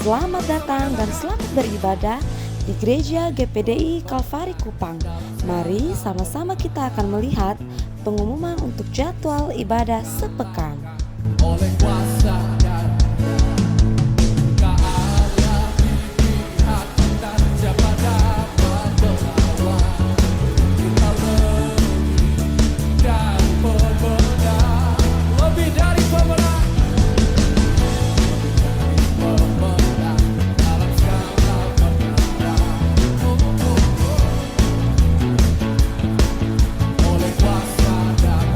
Selamat datang dan selamat beribadah di Gereja GPDI Kalvari Kupang. Mari sama-sama kita akan melihat pengumuman untuk jadwal ibadah sepekan. Oleh kuasa dan keala pihak kita dapat melawan. Kita lebih dari pemenang, lebih dari pemenang, pemenang dalam segala perkara. Oleh kuasa dan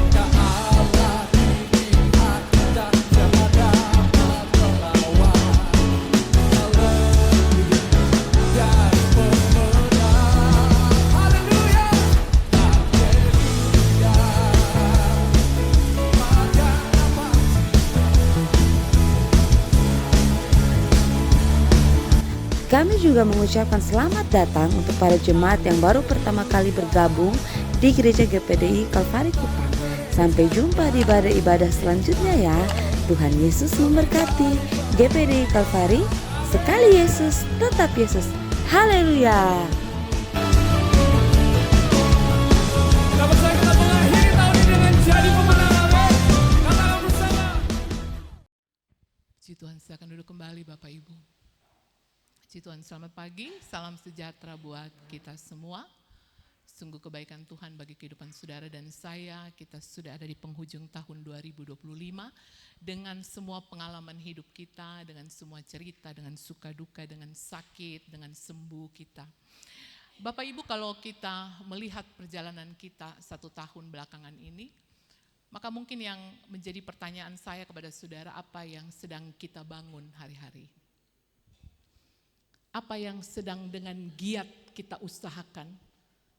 keala pihak kita dapat melawan. Kita lebih dari pemenang. Haleluya, haleluya. Pada nama Kami juga mengucapkan selamat datang untuk para jemaat yang baru pertama kali bergabung di Gereja GPDI Kalvari Kupang. Sampai jumpa di ibadah-ibadah selanjutnya ya. Tuhan Yesus memberkati. GPDI Kalvari, sekali Yesus, tetap Yesus. Haleluya. kita bersama kita mengakhiri tahun ini dengan jadi pemenang. Amin. Katakan bersama. Puji Tuhan, silakan duduk kembali Bapak Ibu. Puji Tuhan, selamat pagi, salam sejahtera buat kita semua. Sungguh kebaikan Tuhan bagi kehidupan saudara dan saya. Kita sudah ada di penghujung tahun 2025 dengan semua pengalaman hidup kita, dengan semua cerita, dengan suka duka, dengan sakit, dengan sembuh kita. Bapak Ibu, kalau kita melihat perjalanan kita 1 tahun belakangan ini, maka mungkin yang menjadi pertanyaan saya kepada saudara, apa yang sedang kita bangun hari-hari? Apa yang sedang dengan giat kita usahakan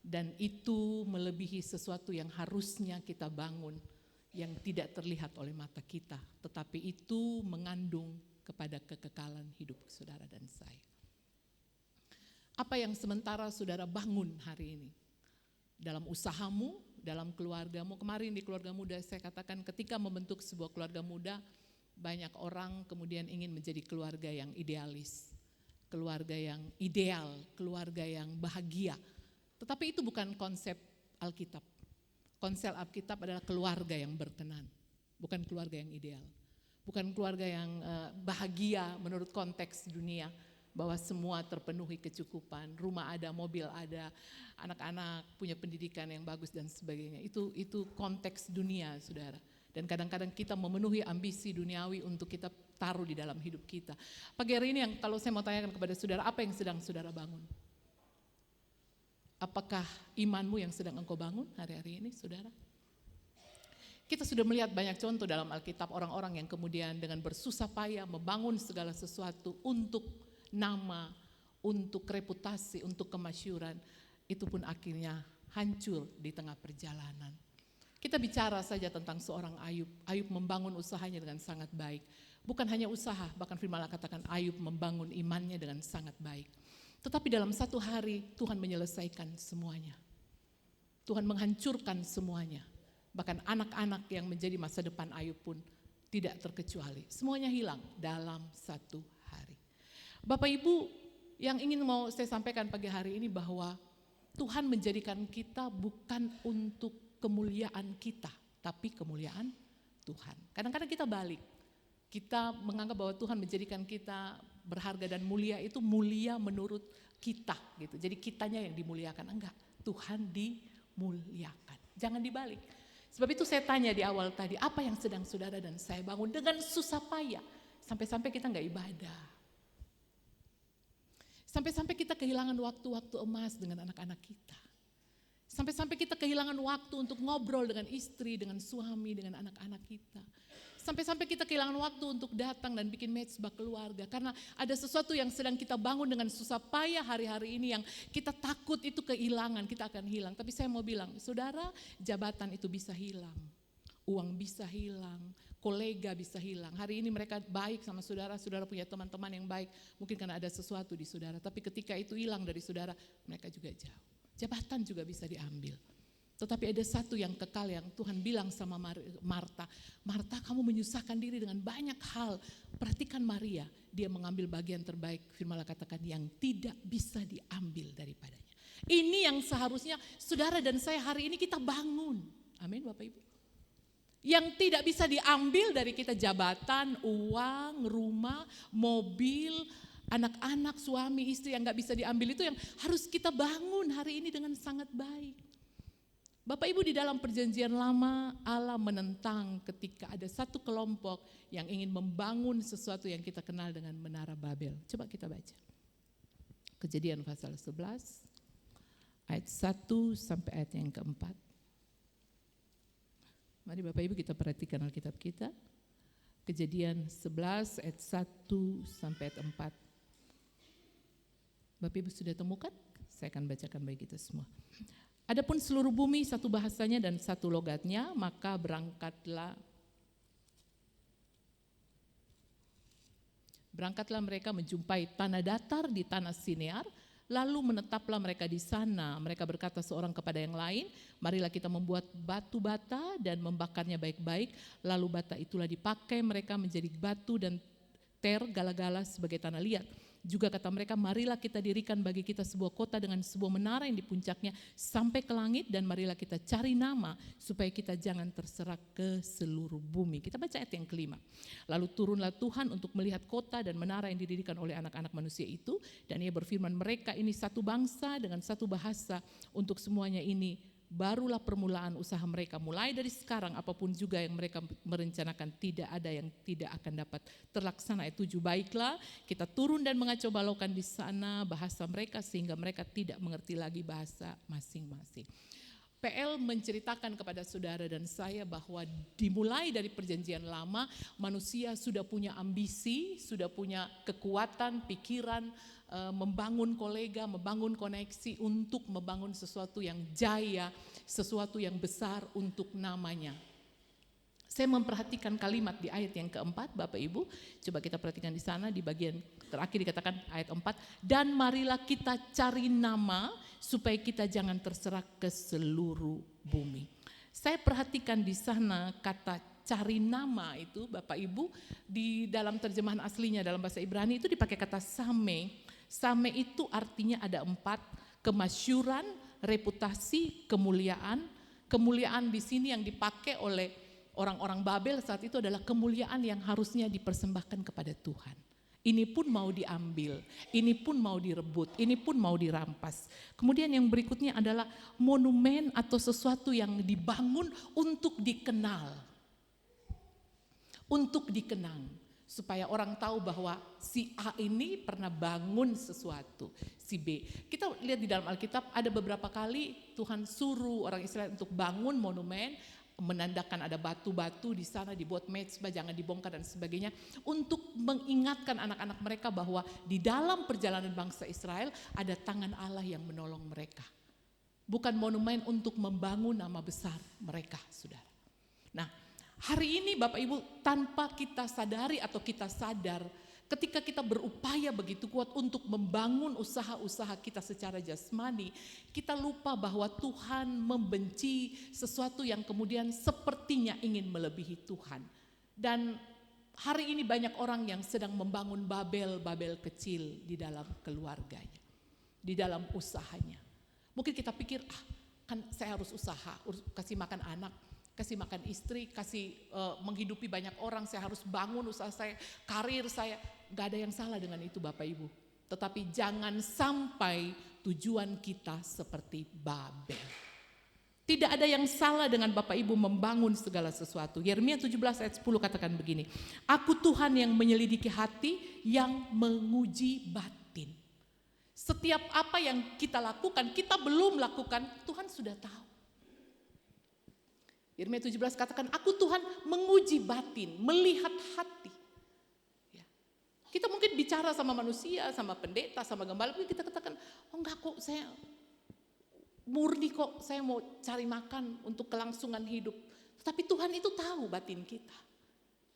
dan itu melebihi sesuatu yang harusnya kita bangun yang tidak terlihat oleh mata kita, tetapi itu mengandung kepada kekekalan hidup saudara dan saya. Apa yang sementara saudara bangun hari ini? Dalam usahamu, dalam keluargamu. Kemarin di keluarga muda saya katakan ketika membentuk sebuah keluarga muda, banyak orang kemudian ingin menjadi keluarga yang idealis. Keluarga yang ideal, keluarga yang bahagia. Tetapi itu bukan konsep Alkitab. Konsep Alkitab adalah keluarga yang berkenan, bukan keluarga yang ideal. Bukan keluarga yang bahagia menurut konteks dunia, bahwa semua terpenuhi kecukupan, rumah ada, mobil ada, anak-anak punya pendidikan yang bagus dan sebagainya. Itu konteks dunia, saudara. Dan kadang-kadang kita memenuhi ambisi duniawi untuk kita taruh di dalam hidup kita. Pagi hari ini yang kalau saya mau tanyakan kepada saudara, apa yang sedang saudara bangun? Apakah imanmu yang sedang engkau bangun hari-hari ini, saudara? Kita sudah melihat banyak contoh dalam Alkitab orang-orang yang kemudian dengan bersusah payah membangun segala sesuatu untuk nama, untuk reputasi, untuk kemasyhuran. Itu pun akhirnya hancur di tengah perjalanan. Kita bicara saja tentang seorang Ayub. Ayub membangun usahanya dengan sangat baik. Bukan hanya usaha, bahkan firman Allah katakan Ayub membangun imannya dengan sangat baik. Tetapi dalam satu hari Tuhan menyelesaikan semuanya. Tuhan menghancurkan semuanya. Bahkan anak-anak yang menjadi masa depan Ayub pun tidak terkecuali. Semuanya hilang dalam satu hari. Bapak Ibu, yang ingin mau saya sampaikan pagi hari ini bahwa Tuhan menjadikan kita bukan untuk kemuliaan kita, tapi kemuliaan Tuhan. Kadang-kadang kita balik. Kita menganggap bahwa Tuhan menjadikan kita berharga dan mulia itu mulia menurut kita gitu. Jadi kitanya yang dimuliakan, enggak. Tuhan dimuliakan. Jangan dibalik. Sebab itu saya tanya di awal tadi, apa yang sedang saudara dan saya bangun dengan susah payah sampai-sampai kita enggak ibadah. Sampai-sampai kita kehilangan waktu-waktu emas dengan anak-anak kita. Sampai-sampai kita kehilangan waktu untuk ngobrol dengan istri, dengan suami, dengan anak-anak kita. Sampai-sampai kita kehilangan waktu untuk datang dan bikin mezbah keluarga. Karena ada sesuatu yang sedang kita bangun dengan susah payah hari-hari ini yang kita takut itu kehilangan, kita akan hilang. Tapi saya mau bilang, saudara, jabatan itu bisa hilang. Uang bisa hilang, kolega bisa hilang. Hari ini mereka baik sama saudara, saudara punya teman-teman yang baik. Mungkin karena ada sesuatu di saudara. Tapi ketika itu hilang dari saudara, mereka juga jauh. Jabatan juga bisa diambil. Tetapi ada satu yang kekal yang Tuhan bilang sama Marta, Marta kamu menyusahkan diri dengan banyak hal. Perhatikan Maria, dia mengambil bagian terbaik, firman Allah katakan yang tidak bisa diambil daripadanya. Ini yang seharusnya saudara dan saya hari ini kita bangun. Amin Bapak Ibu. Yang tidak bisa diambil dari kita jabatan, uang, rumah, mobil, anak-anak, suami, istri yang gak bisa diambil itu yang harus kita bangun hari ini dengan sangat baik. Bapak Ibu di dalam perjanjian lama Allah menentang ketika ada satu kelompok yang ingin membangun sesuatu yang kita kenal dengan Menara Babel. Coba kita baca. Kejadian pasal 11 ayat 1 sampai ayat yang keempat. Mari Bapak Ibu kita perhatikan Alkitab kita. Kejadian 11 ayat 1 sampai ayat 4. Bapak Ibu sudah temukan? Saya akan bacakan bagi kita semua. Adapun seluruh bumi satu bahasanya dan satu logatnya, maka berangkatlah mereka menjumpai tanah datar di tanah Sinear, lalu menetaplah mereka di sana. Mereka berkata seorang kepada yang lain, marilah kita membuat batu bata dan membakarnya baik-baik, lalu bata itulah dipakai mereka menjadi batu dan gala-gala sebagai tanah liat. Juga kata mereka, marilah kita dirikan bagi kita sebuah kota dengan sebuah menara yang di puncaknya sampai ke langit, dan marilah kita cari nama supaya kita jangan terserak ke seluruh bumi. Kita baca ayat yang kelima. Lalu turunlah Tuhan untuk melihat kota dan menara yang didirikan oleh anak-anak manusia itu, dan ia berfirman, mereka ini satu bangsa dengan satu bahasa, untuk semuanya ini barulah permulaan usaha mereka. Mulai dari sekarang apapun juga yang mereka merencanakan tidak ada yang tidak akan dapat terlaksana. Ayat 7, baiklah kita turun dan mengacau balaukan di sana bahasa mereka sehingga mereka tidak mengerti lagi bahasa masing-masing. PL menceritakan kepada saudara dan saya bahwa dimulai dari perjanjian lama manusia sudah punya ambisi, sudah punya kekuatan, pikiran, membangun kolega, membangun koneksi untuk membangun sesuatu yang jaya, sesuatu yang besar untuk namanya. Saya memperhatikan kalimat di ayat yang keempat, Bapak Ibu, coba kita perhatikan di sana di bagian terakhir dikatakan ayat 4, dan marilah kita cari nama supaya kita jangan terserak ke seluruh bumi. Saya perhatikan di sana kata cari nama itu Bapak Ibu di dalam terjemahan aslinya dalam bahasa Ibrani itu dipakai kata same. Same itu artinya ada 4, kemasyuran, reputasi, kemuliaan. Kemuliaan di sini yang dipakai oleh orang-orang Babel saat itu adalah kemuliaan yang harusnya dipersembahkan kepada Tuhan. Ini pun mau diambil, ini pun mau direbut, ini pun mau dirampas. Kemudian yang berikutnya adalah monumen atau sesuatu yang dibangun untuk dikenal. Untuk dikenang. Supaya orang tahu bahwa si A ini pernah bangun sesuatu, si B. Kita lihat di dalam Alkitab ada beberapa kali Tuhan suruh orang Israel untuk bangun monumen, menandakan ada batu-batu di sana dibuat mezbah, jangan dibongkar dan sebagainya, untuk mengingatkan anak-anak mereka bahwa di dalam perjalanan bangsa Israel ada tangan Allah yang menolong mereka. Bukan monumen untuk membangun nama besar mereka, saudara. Nah, hari ini Bapak Ibu tanpa kita sadari atau kita sadar ketika kita berupaya begitu kuat untuk membangun usaha-usaha kita secara jasmani, kita lupa bahwa Tuhan membenci sesuatu yang kemudian sepertinya ingin melebihi Tuhan. Dan hari ini banyak orang yang sedang membangun Babel kecil di dalam keluarganya, di dalam usahanya. Mungkin kita pikir, kan saya harus usaha, kasih makan anak, kasih makan istri, kasih menghidupi banyak orang, saya harus bangun usaha saya, karir saya. Gak ada yang salah dengan itu Bapak Ibu. Tetapi jangan sampai tujuan kita seperti Babel. Tidak ada yang salah dengan Bapak Ibu membangun segala sesuatu. Yeremia 17 ayat 10 katakan begini, aku Tuhan yang menyelidiki hati, yang menguji batin. Setiap apa yang kita lakukan, kita belum lakukan, Tuhan sudah tahu. Yeremia 17 katakan, aku Tuhan menguji batin, melihat hati. Ya. Kita mungkin bicara sama manusia, sama pendeta, sama gembala, kita katakan, oh enggak kok, saya murni kok, saya mau cari makan untuk kelangsungan hidup. Tetapi Tuhan itu tahu batin kita.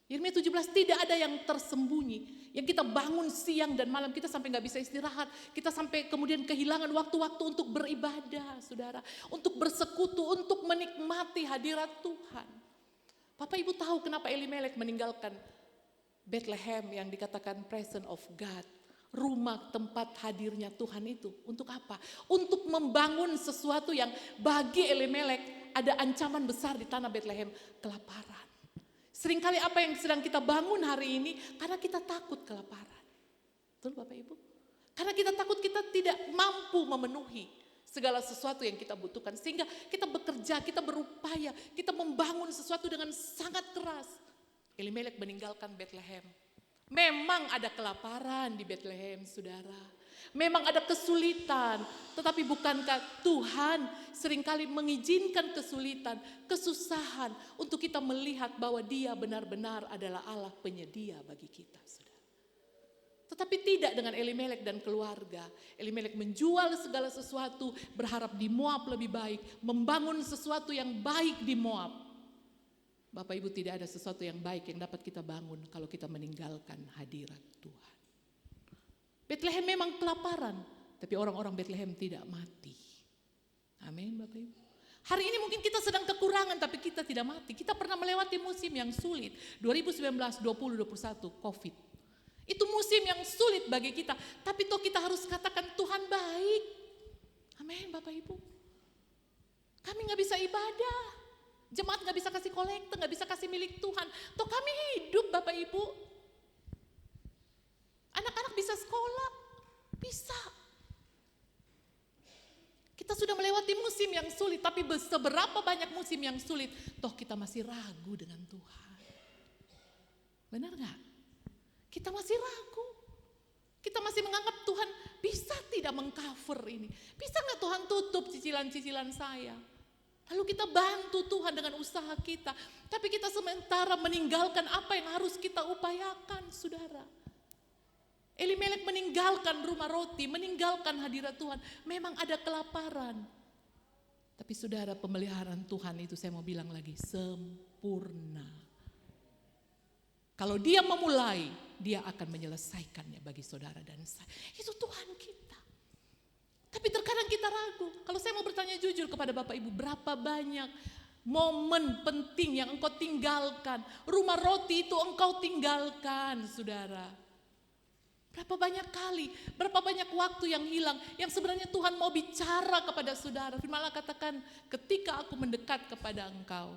Yeremia 17, tidak ada yang tersembunyi. Yang kita bangun siang dan malam, kita sampai gak bisa istirahat. Kita sampai kemudian kehilangan waktu-waktu untuk beribadah, saudara. Untuk bersekutu, untuk menikmati hadirat Tuhan. Bapak Ibu tahu kenapa Elimelek meninggalkan Bethlehem yang dikatakan presence of God. Rumah tempat hadirnya Tuhan itu. Untuk apa? Untuk membangun sesuatu yang bagi Elimelek ada ancaman besar di tanah Bethlehem, kelaparan. Seringkali apa yang sedang kita bangun hari ini karena kita takut kelaparan. Betul Bapak Ibu? Karena kita takut kita tidak mampu memenuhi segala sesuatu yang kita butuhkan. Sehingga kita bekerja, kita berupaya, kita membangun sesuatu dengan sangat keras. Elimelek meninggalkan Bethlehem. Memang ada kelaparan di Bethlehem, saudara. Memang ada kesulitan, tetapi bukankah Tuhan seringkali mengizinkan kesulitan, kesusahan untuk kita melihat bahwa Dia benar-benar adalah Allah penyedia bagi kita, saudara. Tetapi tidak dengan Elimelek dan keluarga. Elimelek menjual segala sesuatu, berharap di Moab lebih baik, membangun sesuatu yang baik di Moab. Bapak Ibu, tidak ada sesuatu yang baik yang dapat kita bangun kalau kita meninggalkan hadirat Tuhan. Bethlehem memang kelaparan, tapi orang-orang Bethlehem tidak mati. Amin Bapak Ibu. Hari ini mungkin kita sedang kekurangan, tapi kita tidak mati. Kita pernah melewati musim yang sulit, 2019, 20, 21, COVID. Itu musim yang sulit bagi kita, tapi toh kita harus katakan Tuhan baik. Amin Bapak Ibu. Kami gak bisa ibadah. Jemaat gak bisa kasih kolekte, gak bisa kasih milik Tuhan. Toh kami hidup Bapak Ibu. Anak-anak bisa sekolah, bisa. Kita sudah melewati musim yang sulit, tapi seberapa banyak musim yang sulit, toh kita masih ragu dengan Tuhan. Benar gak? Kita masih ragu. Kita masih menganggap Tuhan bisa tidak mengcover ini. Bisa gak Tuhan tutup cicilan-cicilan saya? Lalu kita bantu Tuhan dengan usaha kita. Tapi kita sementara meninggalkan apa yang harus kita upayakan, saudara. Elimelek meninggalkan rumah roti, meninggalkan hadirat Tuhan. Memang ada kelaparan. Tapi saudara, pemeliharaan Tuhan itu saya mau bilang lagi, sempurna. Kalau Dia memulai, Dia akan menyelesaikannya bagi saudara dan saya. Itu Tuhan kita. Tapi terkadang kita ragu. Kalau saya mau bertanya jujur kepada Bapak Ibu, berapa banyak momen penting yang engkau tinggalkan. Rumah roti itu engkau tinggalkan, saudara. Berapa banyak kali, berapa banyak waktu yang hilang, yang sebenarnya Tuhan mau bicara kepada saudara. Firman Allah katakan, ketika aku mendekat kepada engkau,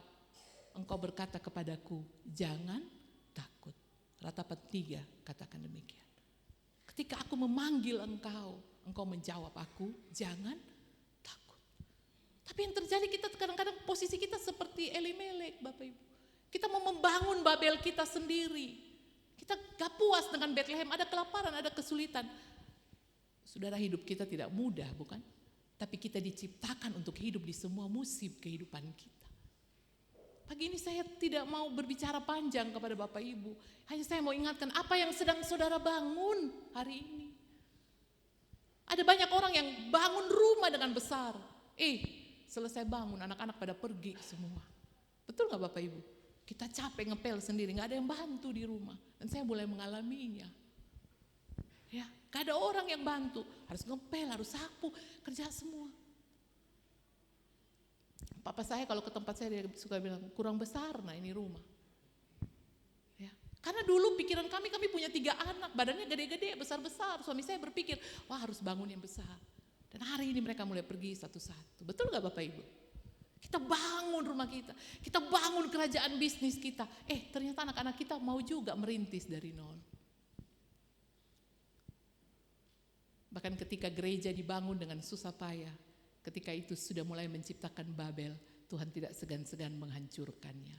engkau berkata kepadaku, jangan takut. Ratapan 3 katakan demikian. Ketika aku memanggil engkau, engkau menjawab aku, jangan takut. Tapi yang terjadi kita kadang-kadang posisi kita seperti Elimelek, Bapak Ibu. Kita mau membangun Babel kita sendiri. Kita gak puas dengan Bethlehem, ada kelaparan, ada kesulitan. Saudara, hidup kita tidak mudah, bukan? Tapi kita diciptakan untuk hidup di semua musim kehidupan kita. Pagi ini saya tidak mau berbicara panjang kepada Bapak Ibu. Hanya saya mau ingatkan apa yang sedang saudara bangun hari ini. Ada banyak orang yang bangun rumah dengan besar. Selesai bangun anak-anak pada pergi semua. Betul gak Bapak Ibu? Kita capek ngepel sendiri, gak ada yang bantu di rumah. Dan saya mulai mengalaminya. Ya, gak ada orang yang bantu. Harus ngepel, harus sapu, kerja semua. Papa saya kalau ke tempat saya dia suka bilang, kurang besar nah ini rumah. Ya, karena dulu pikiran kami punya 3 anak, badannya gede-gede, besar-besar. Suami saya berpikir, wah harus bangun yang besar. Dan hari ini mereka mulai pergi satu-satu. Betul gak Bapak Ibu? Kita bangun rumah kita bangun kerajaan bisnis kita. Ternyata anak-anak kita mau juga merintis dari nol. Bahkan ketika gereja dibangun dengan susah payah, ketika itu sudah mulai menciptakan Babel, Tuhan tidak segan-segan menghancurkannya.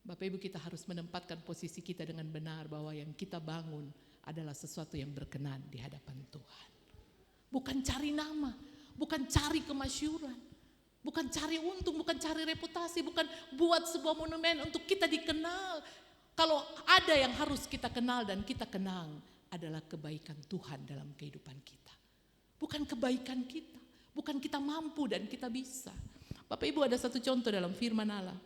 Bapak Ibu, kita harus menempatkan posisi kita dengan benar bahwa yang kita bangun adalah sesuatu yang berkenan di hadapan Tuhan. Bukan cari nama, bukan cari kemasyhuran. Bukan cari untung, bukan cari reputasi, bukan buat sebuah monumen untuk kita dikenal. Kalau ada yang harus kita kenal dan kita kenang adalah kebaikan Tuhan dalam kehidupan kita. Bukan kebaikan kita, bukan kita mampu dan kita bisa. Bapak Ibu, ada satu contoh dalam firman Allah.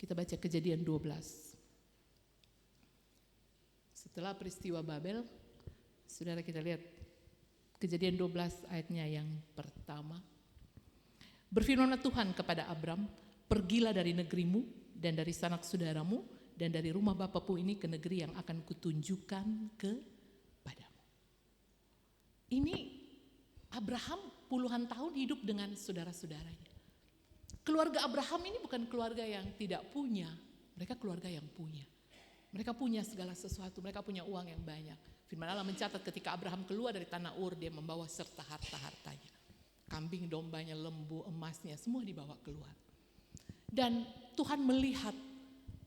Kita baca Kejadian 12. Setelah peristiwa Babel, saudara, kita lihat Kejadian 12 ayatnya yang pertama. Berfirmanlah Tuhan kepada Abram, pergilah dari negerimu dan dari sanak saudaramu dan dari rumah bapamu ini ke negeri yang akan kutunjukkan kepadamu. Ini Abraham puluhan tahun hidup dengan saudara-saudaranya. Keluarga Abraham ini bukan keluarga yang tidak punya, mereka keluarga yang punya. Mereka punya segala sesuatu, mereka punya uang yang banyak. Firman Allah mencatat ketika Abraham keluar dari tanah Ur, dia membawa serta harta-hartanya. Kambing, dombanya, lembu, emasnya, semua dibawa keluar. Dan Tuhan melihat,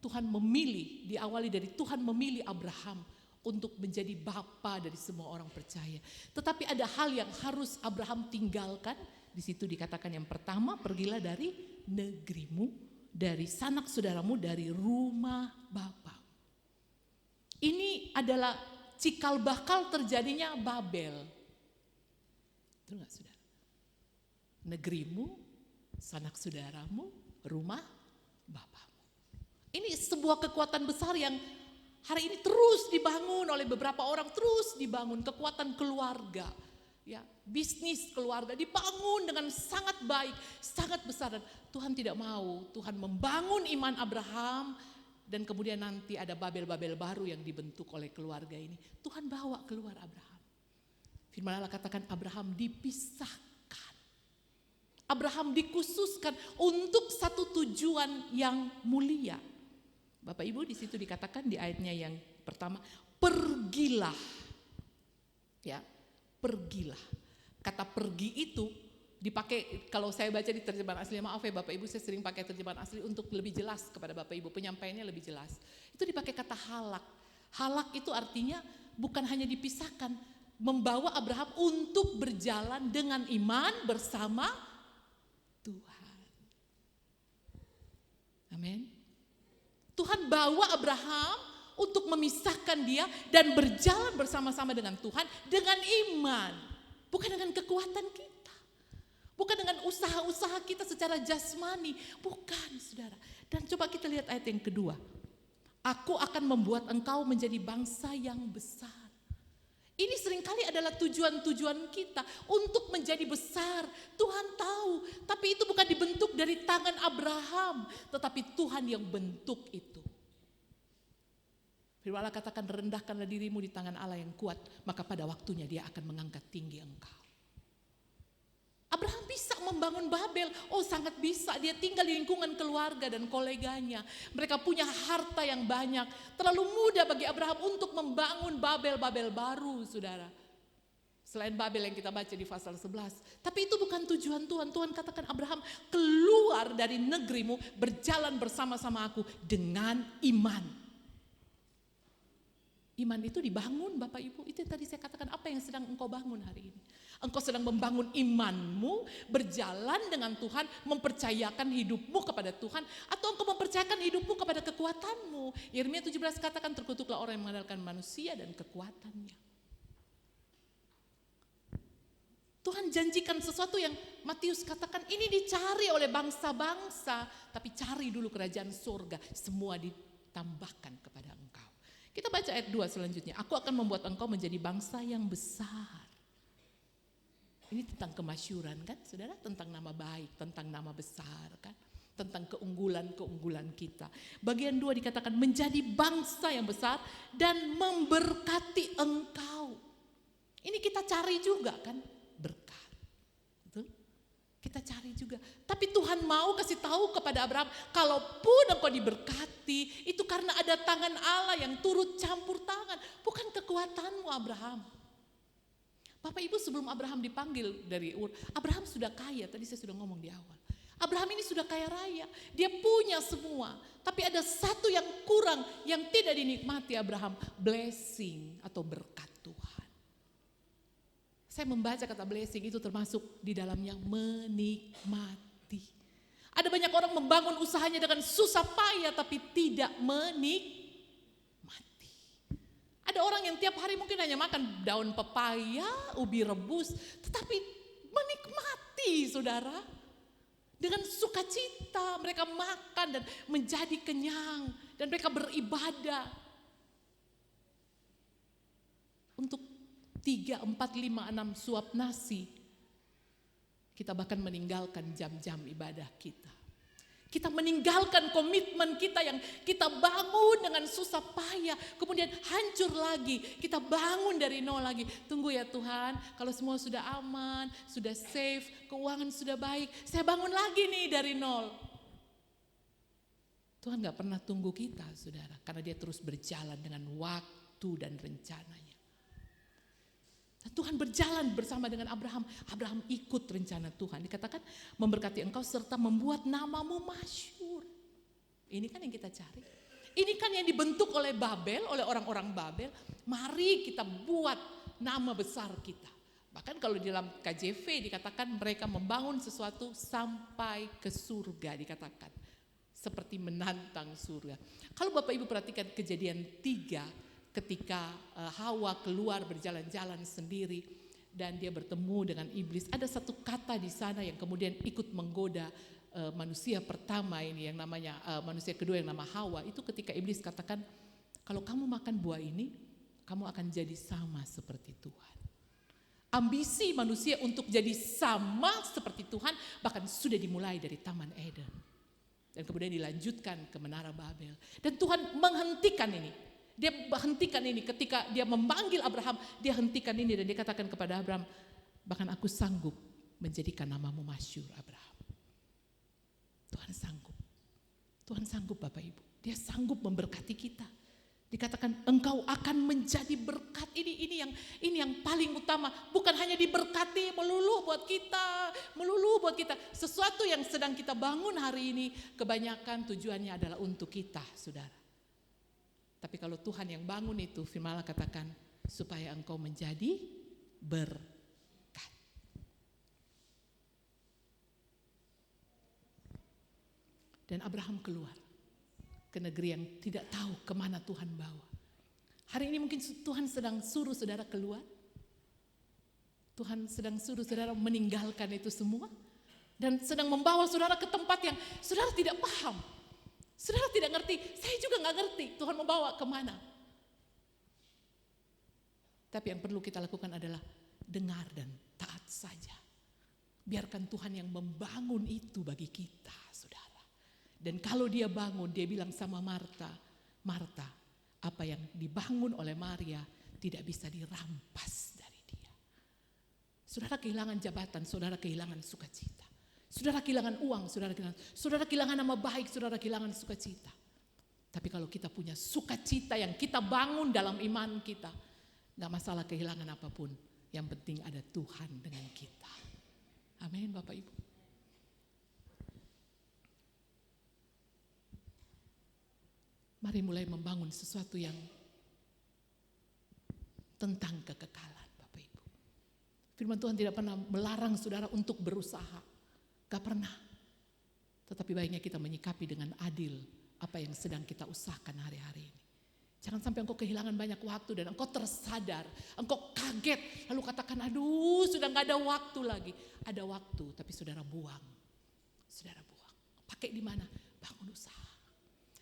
Tuhan memilih, diawali dari Tuhan memilih Abraham untuk menjadi bapa dari semua orang percaya. Tetapi ada hal yang harus Abraham tinggalkan. Di situ dikatakan yang pertama, pergilah dari negerimu, dari sanak saudaramu, dari rumah bapa. Ini adalah cikal bakal terjadinya Babel. Betul gak saudara? Negerimu, sanak saudaramu, rumah bapamu. Ini sebuah kekuatan besar yang hari ini terus dibangun oleh beberapa orang, terus dibangun kekuatan keluarga. Ya, bisnis keluarga dibangun dengan sangat baik, sangat besar. Dan Tuhan tidak mau, Tuhan membangun iman Abraham. Dan kemudian nanti ada Babel-Babel baru yang dibentuk oleh keluarga ini. Tuhan bawa keluar Abraham. Firman Allah katakan Abraham dipisahkan. Abraham dikhususkan untuk satu tujuan yang mulia. Bapak Ibu, di situ dikatakan di ayatnya yang pertama, pergilah. Ya, pergilah. Kata pergi itu dipakai, kalau saya baca di terjemahan asli, maaf ya Bapak Ibu, saya sering pakai terjemahan asli untuk lebih jelas kepada Bapak Ibu, penyampaiannya lebih jelas. Itu dipakai kata halak. Halak itu artinya bukan hanya dipisahkan, membawa Abraham untuk berjalan dengan iman bersama Tuhan. Amin. Tuhan bawa Abraham untuk memisahkan dia dan berjalan bersama-sama dengan Tuhan dengan iman, bukan dengan kekuatan kita. Bukan dengan usaha-usaha kita secara jasmani. Bukan, saudara. Dan coba kita lihat ayat yang kedua. Aku akan membuat engkau menjadi bangsa yang besar. Ini seringkali adalah tujuan-tujuan kita untuk menjadi besar. Tuhan tahu. Tapi itu bukan dibentuk dari tangan Abraham. Tetapi Tuhan yang bentuk itu. Firman Allah katakan, rendahkanlah dirimu di tangan Allah yang kuat. Maka pada waktunya dia akan mengangkat tinggi engkau. Abraham bisa membangun Babel, oh sangat bisa, dia tinggal di lingkungan keluarga dan koleganya. Mereka punya harta yang banyak, terlalu mudah bagi Abraham untuk membangun Babel-Babel baru, saudara. Selain Babel yang kita baca di pasal 11. Tapi itu bukan tujuan Tuhan. Tuhan katakan Abraham, keluar dari negerimu, berjalan bersama-sama aku dengan iman. Iman itu dibangun Bapak Ibu, itu tadi saya katakan apa yang sedang engkau bangun hari ini. Engkau sedang membangun imanmu, berjalan dengan Tuhan, mempercayakan hidupmu kepada Tuhan, atau engkau mempercayakan hidupmu kepada kekuatanmu. Yeremia 17 katakan terkutuklah orang yang mengandalkan manusia dan kekuatannya. Tuhan janjikan sesuatu yang Matius katakan ini dicari oleh bangsa-bangsa, tapi cari dulu kerajaan surga, semua ditambahkan kepada engkau. Kita baca ayat 2 selanjutnya. Aku akan membuat engkau menjadi bangsa yang besar. Ini tentang kemasyuran kan, saudara? Tentang nama baik, tentang nama besar kan? Tentang keunggulan-keunggulan kita. Bagian 2 dikatakan menjadi bangsa yang besar dan memberkati engkau. Ini kita cari juga kan, berkat. Betul? Kita cari juga. Tapi Tuhan mau kasih tahu kepada Abraham, kalaupun engkau diberkati, itu karena ada tangan Allah yang turut campur tangan. Bukan kekuatanmu Abraham. Bapak Ibu, sebelum Abraham dipanggil dari Ur, Abraham sudah kaya, tadi saya sudah ngomong di awal. Abraham ini sudah kaya raya, dia punya semua. Tapi ada satu yang kurang, yang tidak dinikmati Abraham, blessing atau berkat Tuhan. Saya membaca kata blessing itu termasuk di dalamnya menikmati. Ada banyak orang membangun usahanya dengan susah payah tapi tidak menikmati. Ada orang yang tiap hari mungkin hanya makan daun pepaya, ubi rebus, tetapi menikmati, saudara. Dengan sukacita mereka makan dan menjadi kenyang. Dan mereka beribadah. Untuk 3, 4, 5, 6 suap nasi. Kita bahkan meninggalkan jam-jam ibadah kita. Kita meninggalkan komitmen kita yang kita bangun dengan susah payah. Kemudian hancur lagi. Kita bangun dari nol lagi. Tunggu ya Tuhan, kalau semua sudah aman, sudah safe, keuangan sudah baik. Saya bangun lagi nih dari nol. Tuhan gak pernah tunggu kita saudara. Karena dia terus berjalan dengan waktu dan rencananya. Tuhan berjalan bersama dengan Abraham. Abraham ikut rencana Tuhan. Dikatakan memberkati engkau serta membuat namamu masyhur. Ini kan yang kita cari. Ini kan yang dibentuk oleh Babel, oleh orang-orang Babel. Mari kita buat nama besar kita. Bahkan kalau di dalam KJV dikatakan mereka membangun sesuatu sampai ke surga dikatakan. Seperti menantang surga. Kalau Bapak Ibu perhatikan Kejadian 3. Ketika Hawa keluar berjalan-jalan sendiri dan dia bertemu dengan iblis, ada satu kata di sana yang kemudian ikut menggoda manusia pertama ini yang namanya manusia kedua yang nama Hawa. Itu ketika iblis katakan, kalau kamu makan buah ini, kamu akan jadi sama seperti Tuhan. Ambisi manusia untuk jadi sama seperti Tuhan bahkan sudah dimulai dari Taman Eden. Dan kemudian dilanjutkan ke Menara Babel. Dan Tuhan menghentikan ini. Dia hentikan ini ketika dia memanggil Abraham, dia hentikan ini dan dia katakan kepada Abraham, bahkan aku sanggup menjadikan namamu masyhur Abraham. Tuhan sanggup. Tuhan sanggup Bapak Ibu. Dia sanggup memberkati kita. Dikatakan engkau akan menjadi berkat. Ini yang paling utama. Bukan hanya diberkati melulu buat kita. Sesuatu yang sedang kita bangun hari ini kebanyakan tujuannya adalah untuk kita, saudara. Tapi kalau Tuhan yang bangun itu, firman Allah katakan, supaya engkau menjadi berkat. Dan Abraham keluar ke negeri yang tidak tahu kemana Tuhan bawa. Hari ini mungkin Tuhan sedang suruh saudara keluar. Tuhan sedang suruh saudara meninggalkan itu semua. Dan sedang membawa saudara ke tempat yang saudara tidak paham. Saudara tidak ngerti, saya juga gak ngerti Tuhan membawa kemana. Tapi yang perlu kita lakukan adalah dengar dan taat saja. Biarkan Tuhan yang membangun itu bagi kita, saudara. Dan kalau dia bangun, dia bilang sama Marta, Marta, apa yang dibangun oleh Maria tidak bisa dirampas dari dia. Saudara kehilangan jabatan, saudara kehilangan sukacita. Saudara kehilangan uang, saudara kehilangan nama baik, saudara kehilangan sukacita. Tapi kalau kita punya sukacita yang kita bangun dalam iman kita, gak masalah kehilangan apapun. Yang penting ada Tuhan dengan kita. Amin Bapak Ibu. Mari mulai membangun sesuatu yang tentang kekekalan Bapak Ibu. Firman Tuhan tidak pernah melarang saudara untuk berusaha. Gak pernah. Tetapi baiknya kita menyikapi dengan adil apa yang sedang kita usahakan hari-hari ini. Jangan sampai engkau kehilangan banyak waktu dan engkau tersadar, engkau kaget. Lalu katakan, aduh sudah gak ada waktu lagi. Ada waktu tapi saudara buang. Saudara buang. Pakai di mana? Bangun usaha.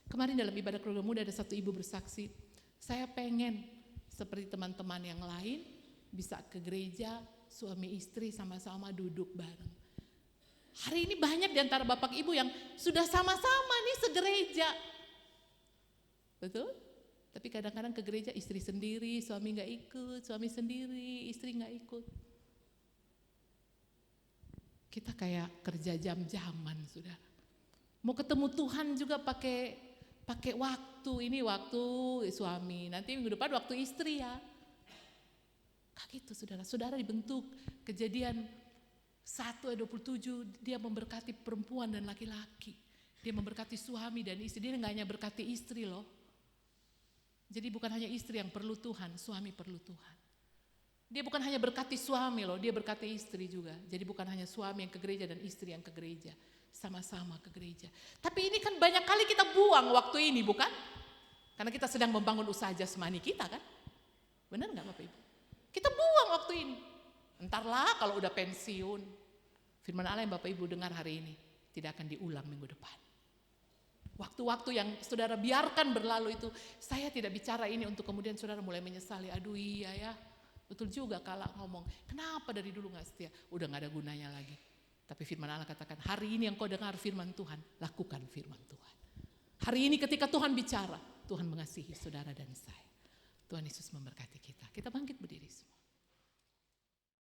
Kemarin dalam ibadah keluarga muda ada satu ibu bersaksi. Saya pengen seperti teman-teman yang lain bisa ke gereja, suami istri sama-sama duduk bareng. Hari ini banyak di antara bapak ibu yang sudah sama-sama nih segereja. Betul? Tapi kadang-kadang ke gereja istri sendiri, suami gak ikut, suami sendiri, istri gak ikut. Kita kayak kerja jam-jaman saudara. Mau ketemu Tuhan juga pakai waktu. Ini waktu suami, nanti minggu depan waktu istri ya. Kayak gitu saudara. Saudara dibentuk Kejadian 1:27 dia memberkati perempuan dan laki-laki. Dia memberkati suami dan istri. Dia gak hanya berkati istri loh. Jadi bukan hanya istri yang perlu Tuhan, suami perlu Tuhan. Dia bukan hanya berkati suami loh, dia berkati istri juga. Jadi bukan hanya suami yang ke gereja dan istri yang ke gereja. Sama-sama ke gereja. Tapi ini kan banyak kali kita buang waktu ini bukan? Karena kita sedang membangun usaha jasmani kita kan? Benar gak Bapak Ibu? Kita buang waktu ini. Entarlah kalau udah pensiun. Firman Allah yang Bapak Ibu dengar hari ini. tidak akan diulang minggu depan. Waktu-waktu yang saudara biarkan berlalu itu, saya tidak bicara ini untuk kemudian saudara mulai menyesali, aduh iya ya, betul juga kalau ngomong, kenapa dari dulu gak setia, udah gak ada gunanya lagi. Tapi firman Allah katakan, hari ini yang kau dengar firman Tuhan, lakukan firman Tuhan. Hari ini ketika Tuhan bicara, Tuhan mengasihi saudara dan saya. Tuhan Yesus memberkati kita. Kita bangkit berdiri semua.